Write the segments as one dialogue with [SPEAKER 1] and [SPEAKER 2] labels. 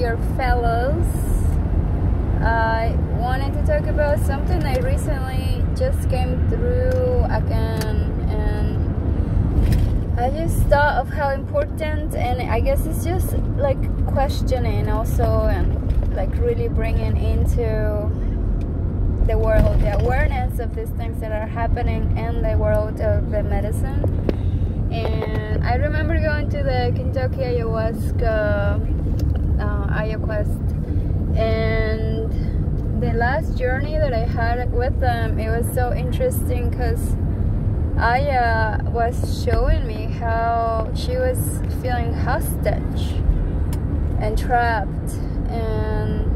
[SPEAKER 1] dear fellows. I wanted to talk about something I recently just came through again, and I just thought of how important, and I guess it's just like questioning also, and like really bringing into the world the awareness of these things that are happening in the world of the medicine. And I remember going to the Kentucky ayahuasca ayahuasca, and the last journey that I had with them, it was so interesting because Aya was showing me how she was feeling hostage and trapped, and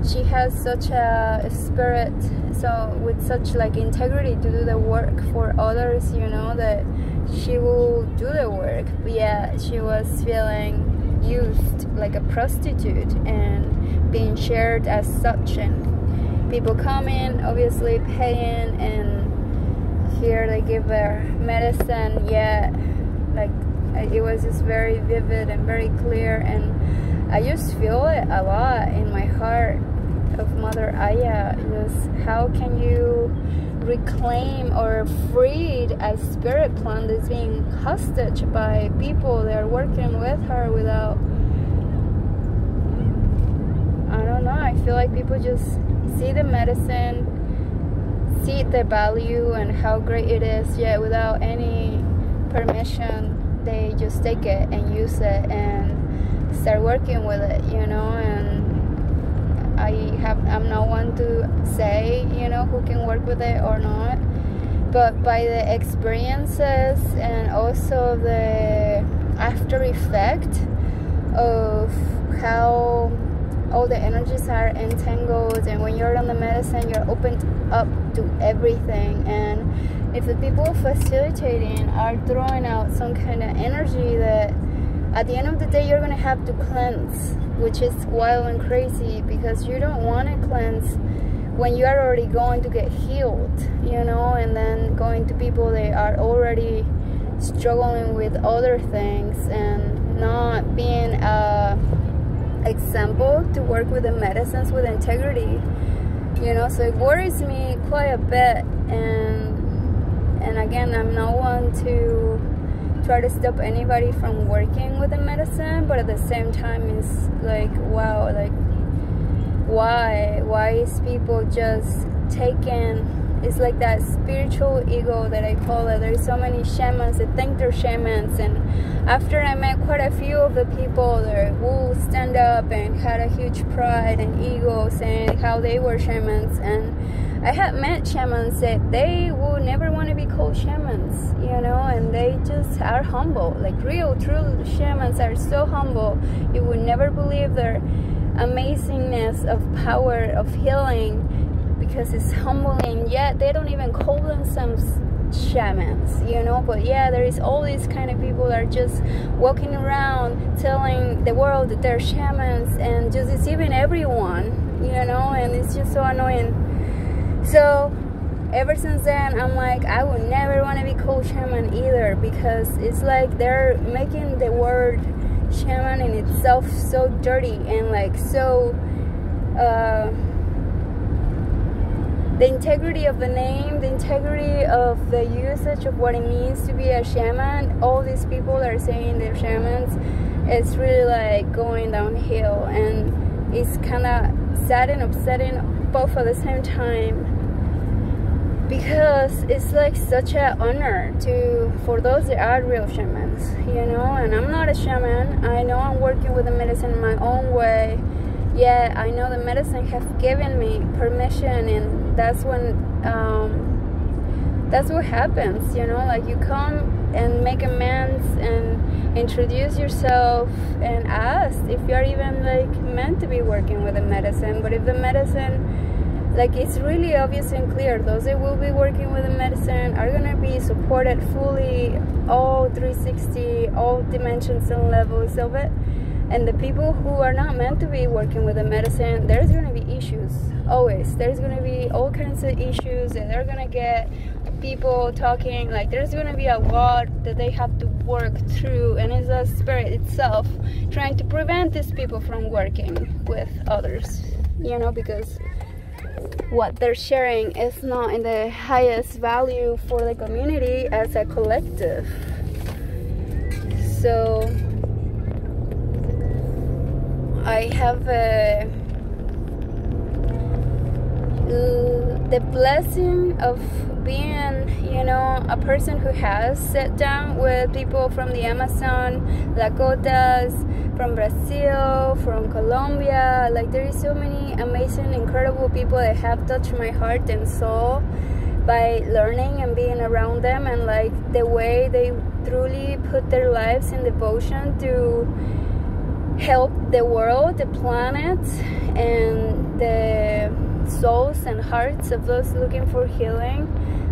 [SPEAKER 1] she has such a spirit, so with such like integrity to do the work for others, you know, that she will do the work, but yeah, she was feeling used like a prostitute and being shared as such, and people come in obviously paying, and here they give their medicine. Yeah, like it was just very vivid and very clear, and I just feel it a lot in my heart of Mother Aya. Just how can you reclaim or freed a spirit plant that's being hostage by people that are working with her without, I don't know, I feel like people just see the medicine, see the value and how great it is, yet without any permission they just take it and use it and start working with it, you know. And I'm no one to say, you know, who can work with it or not, but by the experiences and also the after effect of how all the energies are entangled, and when you're on the medicine you're opened up to everything, and if the people facilitating are throwing out some kind of energy that at the end of the day you're gonna have to cleanse, which is wild and crazy, because you don't want to cleanse when you are already going to get healed, you know, and then going to people that are already struggling with other things and not being a example to work with the medicines with integrity, you know. So it worries me quite a bit, and again, I'm no one to try to stop anybody from working with the medicine, but at the same time it's like, wow, like why is people just taking, it's like that spiritual ego that I call it. There's so many shamans that think they're shamans, and after I met quite a few of the people that will stand up and had a huge pride and ego saying how they were shamans, and I have met shamans that they will never want to be called shamans, you know, and they just are humble. Like real, true shamans are so humble. You would never believe their amazingness of power of healing, because it's humbling, yet they don't even call themselves shamans, you know. But yeah, there is all these kind of people that are just walking around telling the world that they're shamans and just deceiving everyone, you know, and it's just so annoying. So ever since then, I'm like, I would never want to be called shaman either, because it's like they're making the word shaman in itself so dirty and like so the integrity of the name, the integrity of the usage of what it means to be a shaman, all these people that are saying they're shamans, it's really like going downhill, and it's kind of sad and upsetting both at the same time, because it's like such an honor for those that are real shamans, you know. And I'm not a shaman. I know I'm working with the medicine in my own way, yet I know the medicine have given me permission, and that's when that's what happens, you know. Like you come and make amends and introduce yourself and ask if you're even like meant to be working with the medicine. But if the medicine, like, it's really obvious and clear, those that will be working with the medicine are going to be supported fully, all 360, all dimensions and levels of it. And the people who are not meant to be working with the medicine, there's going to be issues, always. There's going to be all kinds of issues, and they're going to get people talking like there's gonna be a lot that they have to work through, and it's the spirit itself trying to prevent these people from working with others, you know, because what they're sharing is not in the highest value for the community as a collective. So I have the blessing of being, you know, a person who has sat down with people from the Amazon, Lakotas, from Brazil, from Colombia. Like, there is so many amazing, incredible people that have touched my heart and soul by learning and being around them, and like the way they truly put their lives in devotion to help the world, the planet, and the souls and hearts of those looking for healing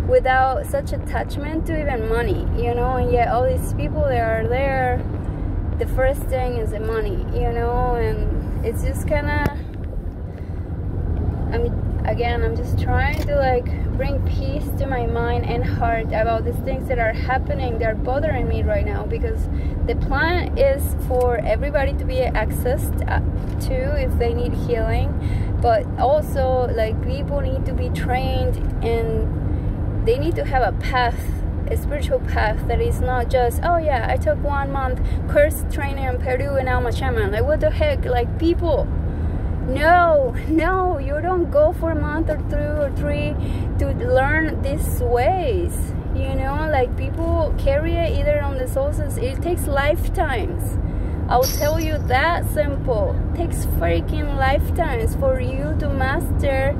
[SPEAKER 1] without such attachment to even money, you know. And yet all these people that are there, the first thing is the money, you know. And it's just kind of, I'm just trying to like bring peace to my mind and heart about these things that are happening, that are bothering me right now, because the plan is for everybody to be accessed to if they need healing, but also like people need to be trained, and they need to have a path, a spiritual path that is not just, oh yeah, I took 1 month course training in Peru and now I'm a shaman. Like, what the heck? Like, people, no, you don't go for a month or 2 or 3 to learn these ways, you know. Like, people carry it either on the souls, it takes lifetimes. I'll tell you that simple. It takes freaking lifetimes for you to master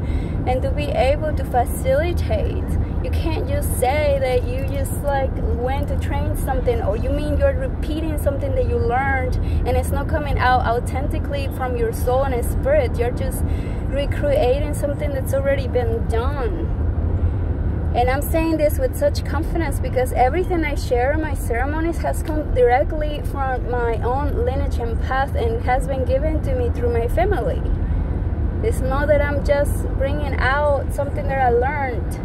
[SPEAKER 1] and to be able to facilitate. You can't just say that you just like went to train something, or you mean you're repeating something that you learned and it's not coming out authentically from your soul and spirit. You're just recreating something that's already been done. And I'm saying this with such confidence because everything I share in my ceremonies has come directly from my own lineage and path, and has been given to me through my family. It's not that I'm just bringing out something that I learned.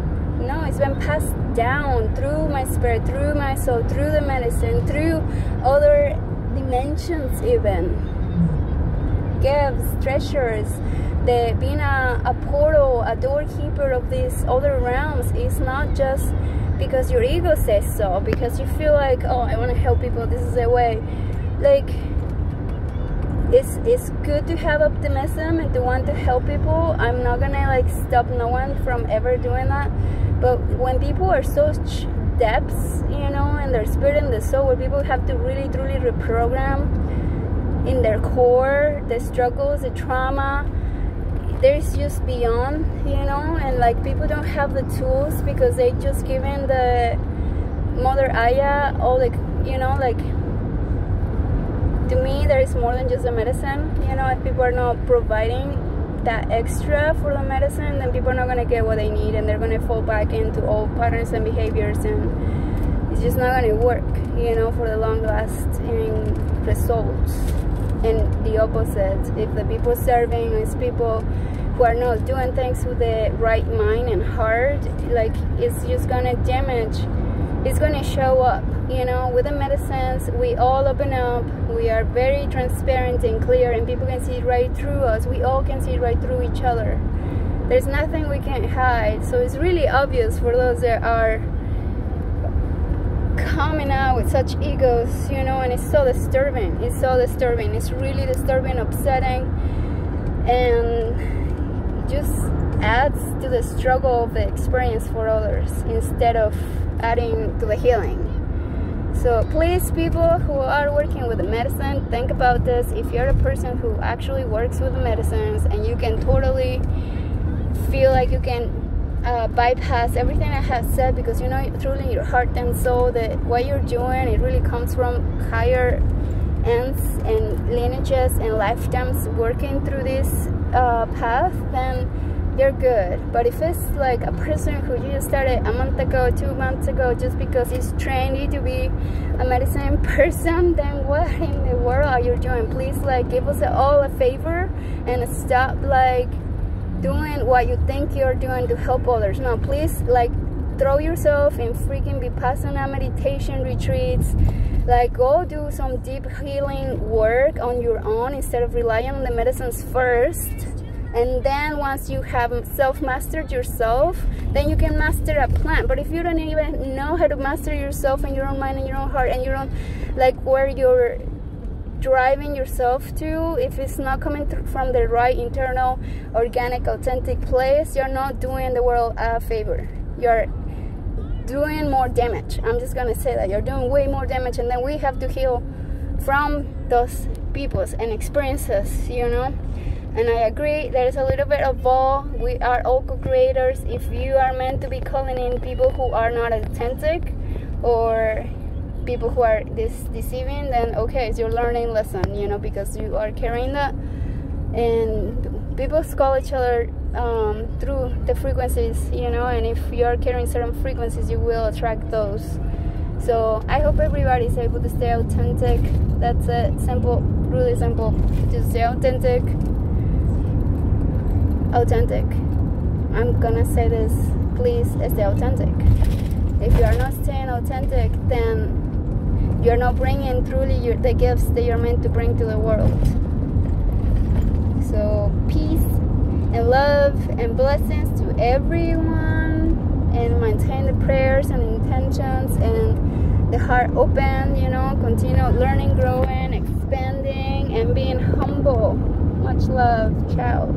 [SPEAKER 1] No, it's been passed down through my spirit, through my soul, through the medicine, through other dimensions even. Gifts, treasures. Being a portal, a doorkeeper of these other realms is not just because your ego says so, because you feel like, oh, I want to help people, this is the way. Like, it's good to have optimism and to want to help people. I'm not gonna like stop no one from ever doing that. But when people are such depths, you know, in their spirit and the soul, where people have to really truly reprogram in their core the struggles, the trauma, there's just beyond, you know. And like, people don't have the tools because they just given the Mother Aya all the, you know, like, to me there is more than just the medicine, you know. If people are not providing that extra for the medicine, then people are not going to get what they need, and they're going to fall back into old patterns and behaviors, and it's just not going to work, you know, for the long lasting results. And the opposite, if the people serving is people who are not doing things with the right mind and heart, like, it's just going to damage, it's going to show up, you know. With the medicines, we all open up, we are very transparent and clear, and people can see right through us. We all can see right through each other. There's nothing we can hide. So it's really obvious for those that are coming out with such egos, you know. And it's so disturbing. It's so disturbing. It's really disturbing, upsetting, and just adds to the struggle of the experience for others instead of adding to the healing. So please, people who are working with the medicine, think about this. If you're a person who actually works with the medicines and you can totally feel like you can bypass everything I have said, because you know truly in your heart and soul that what you're doing, it really comes from higher ends and lineages and lifetimes working through this path, then you're good. But if it's like a person who you just started a month ago, 2 months ago, just because he's trained you to be a medicine person, then what in the world are you doing? Please, like, give us all a favor and stop like doing what you think you're doing to help others. No, please, like, throw yourself in freaking Vipassana meditation retreats. Like, go do some deep healing work on your own instead of relying on the medicines first. And then once you have self-mastered yourself, then you can master a plant. But if you don't even know how to master yourself and your own mind and your own heart, and you don't like where you're driving yourself to, if it's not coming from the right internal, organic, authentic place, you're not doing the world a favor. You're doing more damage. I'm just gonna say that you're doing way more damage, and then we have to heal from those peoples and experiences, you know. And I agree, there is a little bit of all. We are all co-creators. If you are meant to be calling in people who are not authentic or people who are deceiving, then okay, it's your learning lesson, you know, because you are carrying that. And people call each other through the frequencies, you know, and if you are carrying certain frequencies, you will attract those. So I hope everybody is able to stay authentic. That's it. Simple, really simple. Just stay authentic. Authentic. I'm gonna say this, please stay authentic. If you are not staying authentic, then you're not bringing truly the gifts that you're meant to bring to the world. So peace and love and blessings to everyone, and maintain the prayers and intentions and the heart open, you know, continue learning, growing, expanding, and being humble. Much love. Ciao.